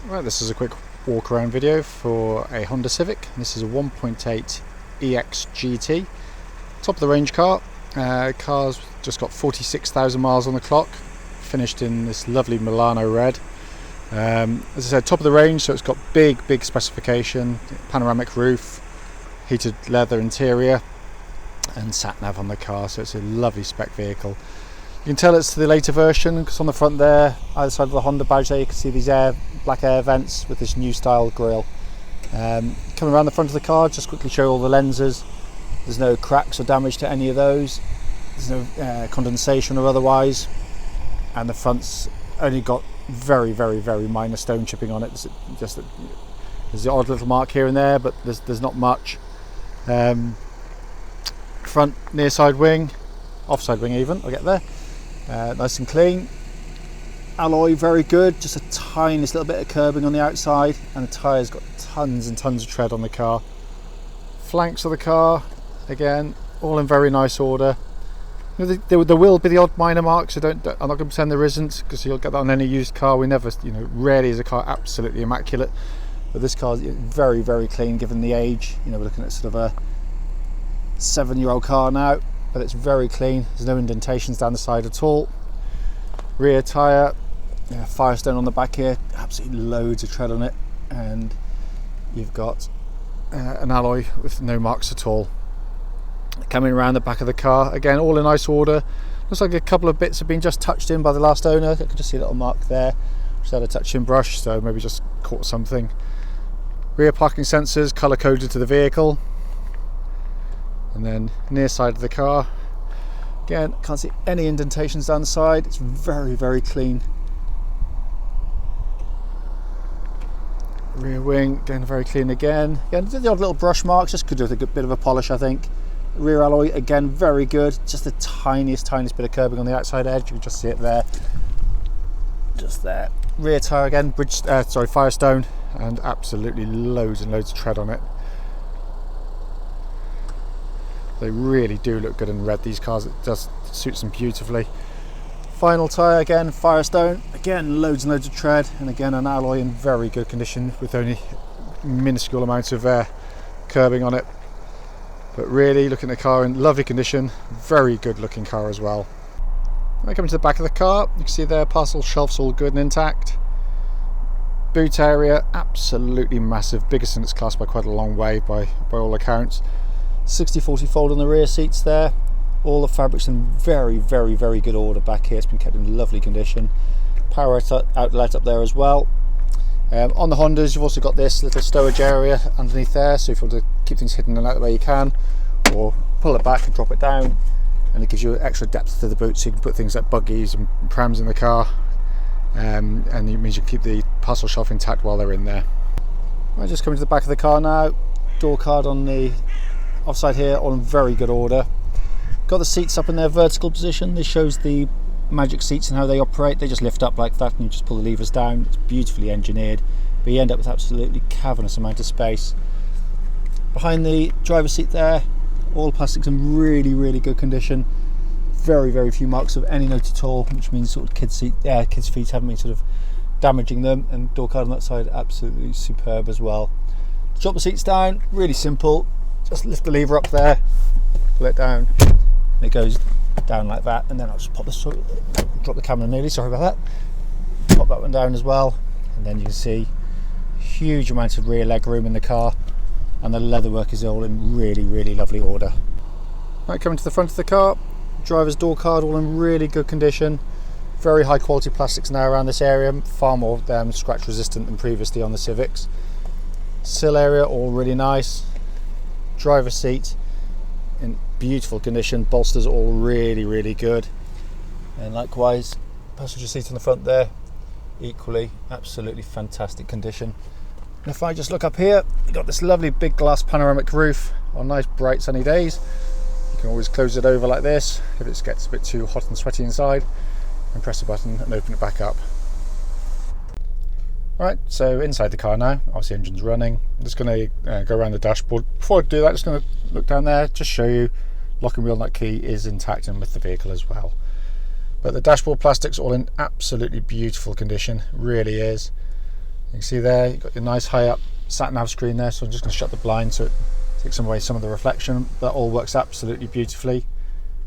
Right, this is a quick walk around video for a Honda Civic. This is a 1.8 EX GT, top of the range car. Car's just got 46,000 miles on the clock, finished in this lovely Milano red. As I said, top of the range, so it's got big specification, panoramic roof, heated leather interior and sat nav on the car, so it's a lovely spec vehicle. You can tell it's the later version because on the front there, either side of the Honda badge there, you can see these black air vents with this new style grille. Coming around the front of the car, just quickly show all the lenses. There's no cracks or damage to any of those. There's no condensation or otherwise. And the front's only got very minor stone chipping on it. There's the odd little mark here and there, but there's not much. Front near side wing, offside wing even, I'll get there. Nice and clean. Alloy very good, just a tiniest little bit of curbing on the outside, and the tyre's got tons and tons of tread on the car. Flanks of the car, again, all in very nice order. There will be the odd minor marks, so I'm not going to pretend there isn't, because you'll get that on any used car. We never, rarely is a car absolutely immaculate, but this car's very clean given the age. We're looking at sort of a 7-year-old car now, but it's very clean. There's no indentations down the side at all. Rear tyre, Firestone on the back here, absolutely loads of tread on it, and you've got an alloy with no marks at all. Coming around the back of the car, again, all in nice order. Looks like a couple of bits have been just touched in by the last owner. I could just see a little mark there, just had a touch-in brush, so maybe just caught something. Rear parking sensors, colour coded to the vehicle. And then near side of the car, again, can't see any indentations down the side. It's very clean. Rear wing, again, very clean again. Again, the odd little brush marks, just could do with a good bit of a polish, I think. Rear alloy, again, very good. Just the tiniest bit of curbing on the outside edge. You can just see it there. Just there. Rear tyre again, Firestone, and absolutely loads and loads of tread on it. They really do look good in red, these cars. It just suits them beautifully. Final tyre, again, Firestone. Again, loads and loads of tread, and again, an alloy in very good condition with only minuscule amounts of curbing on it. But really, looking at the car in lovely condition, very good looking car as well. When I come to the back of the car, you can see there, parcel shelves all good and intact. Boot area, absolutely massive, biggest in its class by quite a long way by all accounts. 60/40 fold on the rear seats there. All the fabrics in very good order back here. It's been kept in lovely condition. Power outlet up there as well. On the Hondas, you've also got this little stowage area underneath there, so if you want to keep things hidden and out the way you can, or pull it back and drop it down, and it gives you extra depth to the boot, so you can put things like buggies and prams in the car, and it means you can keep the parcel shelf intact while they're in there. Right, just coming to the back of the car now. Door card on the offside here, all in very good order. Got the seats up in their vertical position. This shows the magic seats and how they operate. They just lift up like that and you just pull the levers down. It's beautifully engineered, but you end up with absolutely cavernous amount of space. Behind the driver's seat there, all plastics in really good condition. Very few marks of any note at all, which means sort of kids' feet haven't been sort of damaging them. And door card on that side, absolutely superb as well. Drop the seats down, really simple. Just lift the lever up there, pull it down, and it goes down like that. And then I'll just drop the camera nearly, sorry about that. Pop that one down as well, and then you can see huge amount of rear leg room in the car, and the leatherwork is all in really lovely order. Right, coming to the front of the car, driver's door card all in really good condition. Very high quality plastics now around this area, far more scratch resistant than previously on the Civics. Sill area all really nice. Driver's seat in beautiful condition, bolsters all really good, and likewise passenger seat on the front there, equally absolutely fantastic condition. And if I just look up here, you've got this lovely big glass panoramic roof on nice bright sunny days. You can always close it over like this if it gets a bit too hot and sweaty inside, and press a button and open it back up. Right, so inside the car now, obviously engine's running. I'm just going to go around the dashboard. Before I do that, I'm just going to look down there, just show you lock and wheel nut key is intact and with the vehicle as well. But the dashboard plastic's all in absolutely beautiful condition, really is. You can see there, you've got your nice high up sat nav screen there, so I'm just going to shut the blind so it takes away some of the reflection. That all works absolutely beautifully.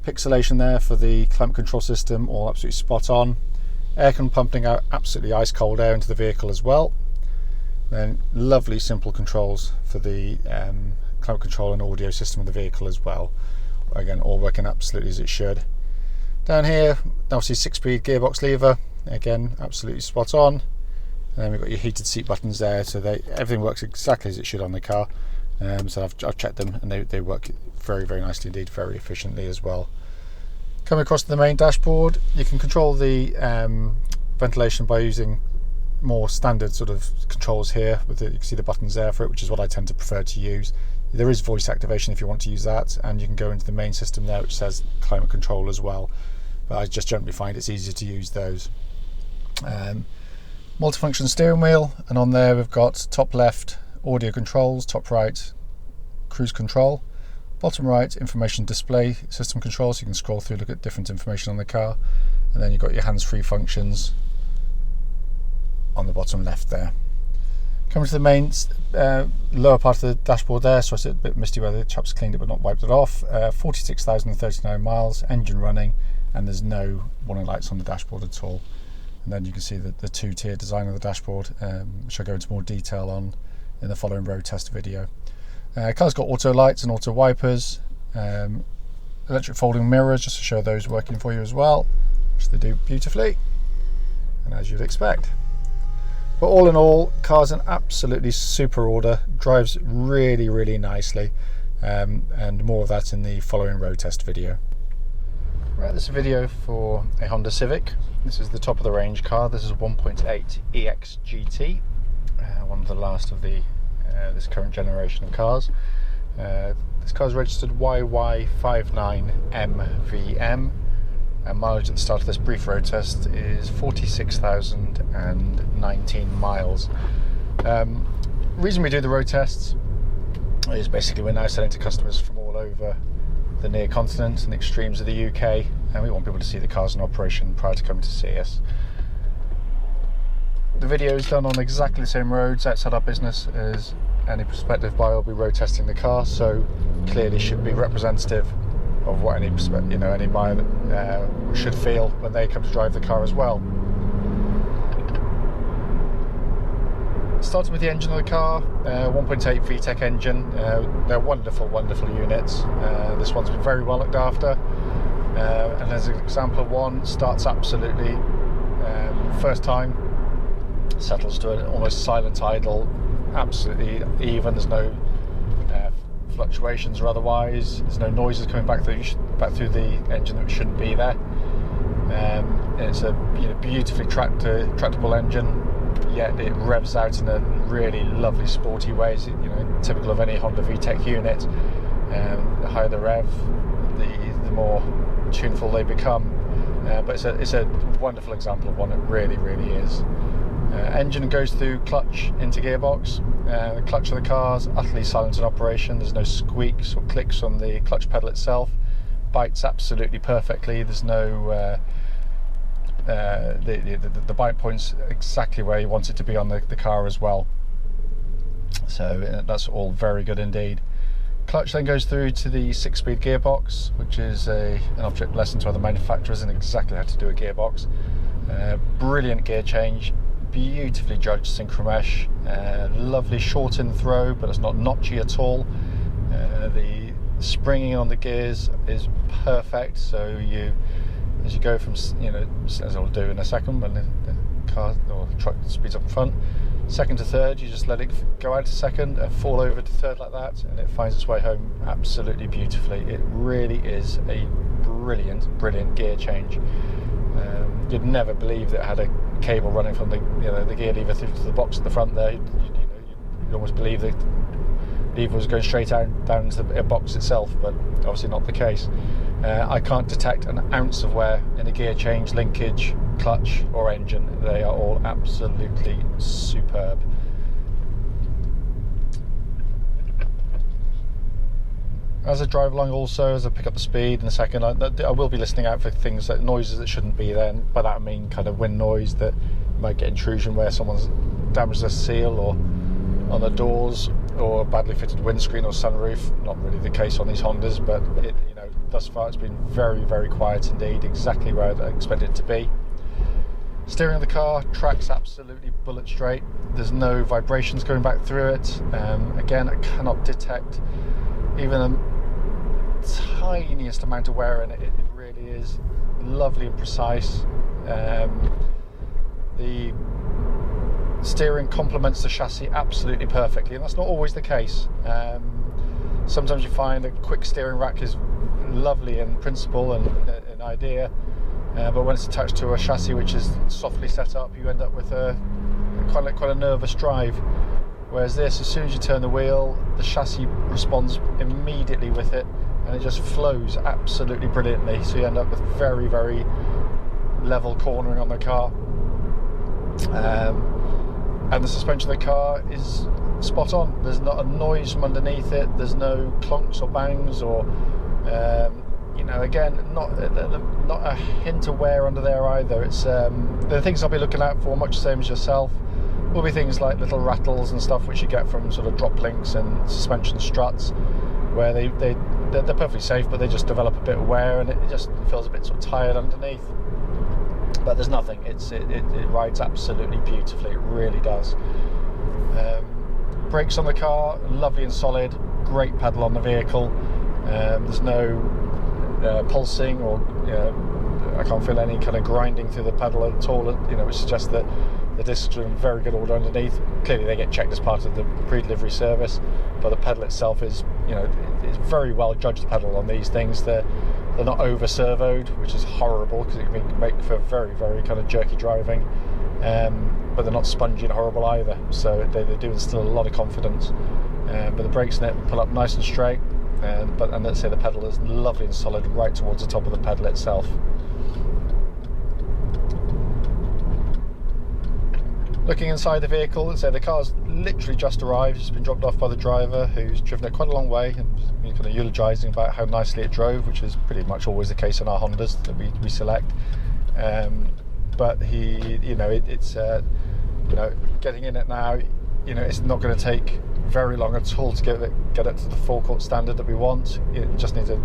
Pixelation there for the climate control system, all absolutely spot on. Aircon pumping out absolutely ice cold air into the vehicle as well. Then lovely simple controls for the climate control and audio system of the vehicle as well. Again, all working absolutely as it should. Down here, obviously 6-speed gearbox lever, again absolutely spot on. And then we've got your heated seat buttons there, so everything works exactly as it should on the car. So I've checked them, and they work very, very nicely indeed, very efficiently as well. Coming across to the main dashboard, you can control the ventilation by using more standard sort of controls here. You can see the buttons there for it, which is what I tend to prefer to use. There is voice activation if you want to use that, and you can go into the main system there, which says climate control as well. But I just generally find it's easier to use those. Multifunction steering wheel, and on there we've got top left audio controls, top right cruise control, bottom right information display system control, so you can scroll through, look at different information on the car, and then you've got your hands-free functions on the bottom left there. Coming to the main lower part of the dashboard there, so it's a bit misty where the chap's cleaned it but not wiped it off. 46,039 miles, engine running, and there's no warning lights on the dashboard at all. And then you can see the two-tier design of the dashboard, which I'll go into more detail on in the following road test video. Car's got auto lights and auto wipers, electric folding mirrors, just to show those working for you as well, which they do beautifully, and as you'd expect. But all in all, car's an absolutely super order, drives really, really nicely, and more of that in the following road test video. Right, this is a video for a Honda Civic. This is the top of the range car. This is a 1.8 EX GT, one of the last of the this current generation of cars. This car is registered YY59MVM, and mileage at the start of this brief road test is 46,019 miles. Reason we do the road tests is basically we're now selling to customers from all over the near continent and the extremes of the UK, and we want people to see the cars in operation prior to coming to see us. The video is done on exactly the same roads outside our business as any prospective buyer will be road testing the car, so clearly should be representative of what any buyer should feel when they come to drive the car as well. Starting with the engine of the car, 1.8 VTEC engine. They're wonderful, wonderful units. This one's been very well looked after, and as an example, one starts absolutely first time, settles to an almost silent idle, absolutely even. There's no fluctuations or otherwise. There's no noises coming back through the engine that shouldn't be there. It's a beautifully tractable engine, yet it revs out in a really lovely sporty way, typical of any Honda VTEC unit. The higher the rev, the more tuneful they become. But it's a wonderful example of one. It really, really is. Engine goes through clutch into gearbox. The clutch of the car is utterly silent in operation. There's no squeaks or clicks on the clutch pedal itself. Bites absolutely perfectly. There's no the bite point's exactly where you want it to be on the car as well. So that's all very good indeed. Clutch then goes through to the 6-speed gearbox, which is an object lesson to other manufacturers and exactly how to do a gearbox. Brilliant gear change, beautifully judged synchromesh, lovely shortened throw, but it's not notchy at all. The springing on the gears is perfect, so as you go from, as I'll do in a second when the car or the truck speeds up in front, second to third, you just let it go out to second and fall over to third like that, and it finds its way home absolutely beautifully. It really is a brilliant, brilliant gear change. You'd never believe that it had a cable running from the gear lever through to the box at the front there. You'd almost believe the lever was going straight down into the box itself, but obviously not the case. I can't detect an ounce of wear in a gear change, linkage, clutch or engine. They are all absolutely superb. As I drive along also, as I pick up the speed in a second, I will be listening out for things like noises that shouldn't be there, and by that I mean kind of wind noise, that you might get intrusion where someone's damaged the seal or on the doors, or badly fitted windscreen or sunroof. Not really the case on these Hondas, but thus far it's been very, very quiet indeed, exactly where I expected it to be. Steering of the car tracks absolutely bullet straight. There's no vibrations going back through it. Again, I cannot detect even a tiniest amount of wear in it. It really is lovely and precise. The steering complements the chassis absolutely perfectly, and that's not always the case. Sometimes you find a quick steering rack is lovely in principle and in idea, but when it's attached to a chassis which is softly set up, you end up with quite a nervous drive. Whereas this, as soon as you turn the wheel, the chassis responds immediately with it, and it just flows absolutely brilliantly. So you end up with very, very level cornering on the car. And the suspension of the car is spot on. There's not a noise from underneath it. There's no clunks or bangs, or again, not a hint of wear under there either. It's the things I'll be looking out for, much the same as yourself, will be things like little rattles and stuff which you get from sort of drop links and suspension struts, where they're perfectly safe, but they just develop a bit of wear, and it just feels a bit sort of tired underneath. But there's nothing. It rides absolutely beautifully. It really does. Brakes on the car, lovely and solid. Great pedal on the vehicle. There's no pulsing, or I can't feel any kind of grinding through the pedal at all. Which suggests that the discs are in very good order underneath. Clearly, they get checked as part of the pre-delivery service, but the pedal itself is, it's very well judged pedal on these things. They're not over servoed, which is horrible because it can make for very, very kind of jerky driving. But they're not spongy and horrible either. So they do instill a lot of confidence. But the brakes in it pull up nice and straight. And let's say the pedal is lovely and solid right towards the top of the pedal itself. Looking inside the vehicle, let's say the car's literally just arrived. It's been dropped off by the driver, who's driven it quite a long way, and kind of eulogising about how nicely it drove, which is pretty much always the case in our Hondas that we select. But it's getting in it now. It's not going to take very long at all to get it to the forecourt standard that we want. It just needs a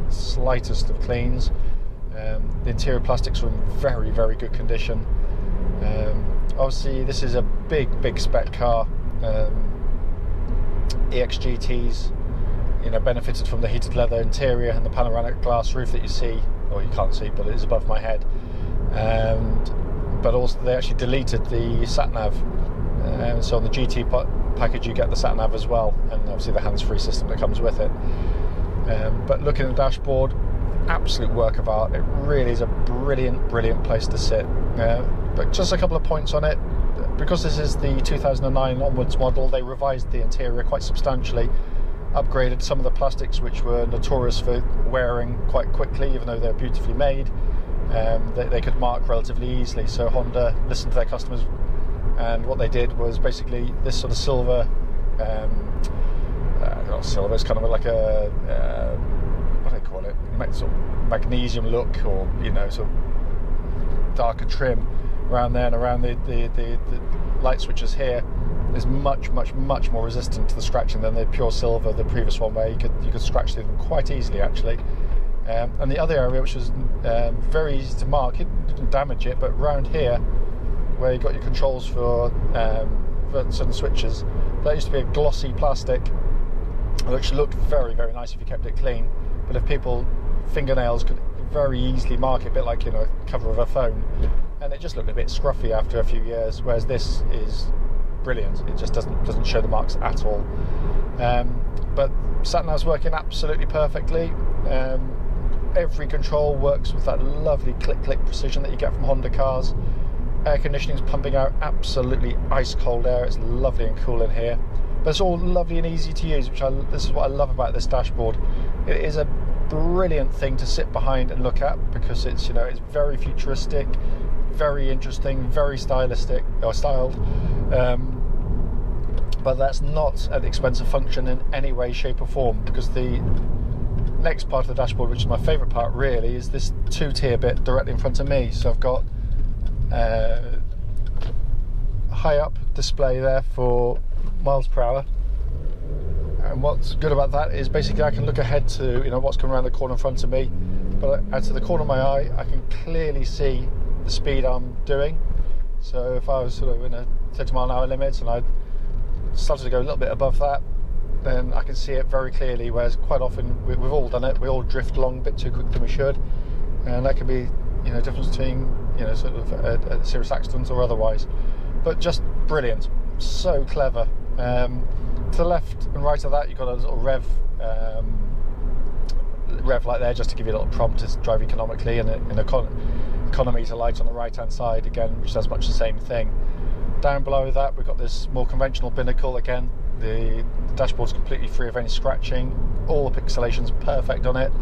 slightest of cleans. The interior plastics are in very, very good condition. Obviously, this is a big spec car. EXGTs, benefited from the heated leather interior and the panoramic glass roof that you see, or you can't see, but it is above my head. But also, they actually deleted the sat nav, so on the GT package you get the sat nav as well, and obviously the hands-free system that comes with it. But looking at the dashboard, absolute work of art. It really is a brilliant place to sit. But just a couple of points on it. Because this is the 2009 onwards model, they revised the interior quite substantially, upgraded some of the plastics which were notorious for wearing quite quickly, even though they're beautifully made. They could mark relatively easily, so Honda listened to their customers, and what they did was basically this sort of silver, not silver, it's kind of like a what do they call it, sort of magnesium look, or sort of darker trim around there, and around the light switches here is much more resistant to the scratching than the pure silver, the previous one, where you could scratch through them quite easily actually. And the other area which was very easy to mark, it didn't damage it, but around here where you got your controls for certain switches, that used to be a glossy plastic which looked very nice if you kept it clean, but if people fingernails could very easily mark it, a bit like cover of a phone, and it just looked a bit scruffy after a few years, whereas this is brilliant. It just doesn't show the marks at all. But sat-nav's working absolutely perfectly. Every control works with that lovely click precision that you get from Honda cars. Air conditioning's pumping out absolutely ice cold air. It's lovely and cool in here, but it's all lovely and easy to use, this is what I love about this dashboard. It is a brilliant thing to sit behind and look at, because it's it's very futuristic, very interesting, very stylistic or styled, but that's not at the expense of function in any way, shape or form, because the next part of the dashboard, which is my favourite part really, is this two-tier bit directly in front of me. So I've got high up display there for miles per hour. And what's good about that is basically I can look ahead to, you know, what's coming around the corner in front of me, but out to the corner of my eye I can clearly see the speed I'm doing. So if I was sort of in a 30 mile an hour limit and I started to go a little bit above that, then I can see it very clearly, whereas quite often we've all done it, we all drift along a bit too quick than we should, and that can be, you know, difference between, you know, sort of a serious accident or otherwise. But just brilliant, so clever. To the left and right of that you've got a little rev light there, just to give you a little prompt to drive economically, and an econometer light on the right hand side again, which does much the same thing. Down below that we've got this more conventional binnacle. Again, the dashboard's completely free of any scratching, all the pixelation's perfect on it.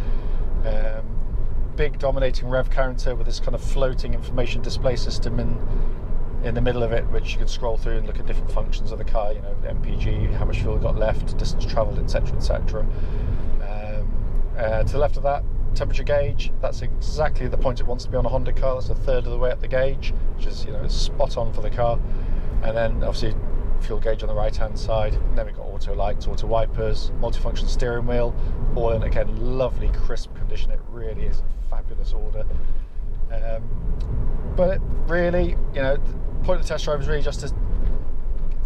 Big dominating rev counter with this kind of floating information display system in the middle of it, which you can scroll through and look at different functions of the car, you know, MPG, how much fuel you got left, distance travelled, etc, etc. To the left of that, temperature gauge. That's exactly the point it wants to be on a Honda car. That's a third of the way up the gauge, which is, you know, spot on for the car. And then obviously fuel gauge on the right hand side, and then we've got auto lights, auto wipers, multifunction steering wheel, all in, again, lovely crisp condition. It really is a fabulous order. But it really, you know, the point of the test drive is really just to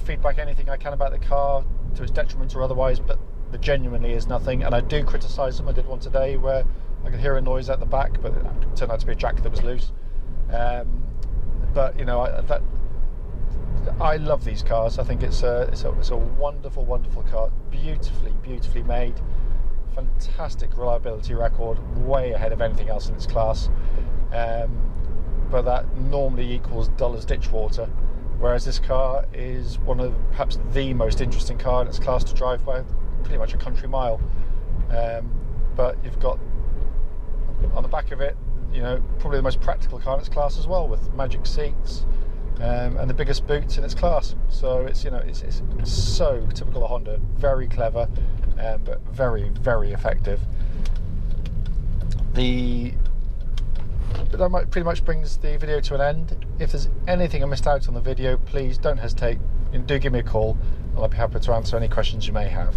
feedback anything I can about the car, to its detriment or otherwise, but there genuinely is nothing. And I do criticise them. I did one today where I could hear a noise at the back, but it turned out to be a jack that was loose. But you know, I love these cars. I think it's a wonderful, wonderful car, beautifully made, fantastic reliability record, way ahead of anything else in its class. But that normally equals dull as ditch water, whereas this car is one of perhaps the most interesting car in its class to drive by pretty much a country mile. But you've got on the back of it, you know, probably the most practical car in its class as well, with magic seats and the biggest boots in its class. So it's, you know, it's so typical of Honda, very clever, but very effective. That pretty much brings the video to an end. If there's anything I missed out on the video, please don't hesitate and do give me a call, and I'll be happy to answer any questions you may have.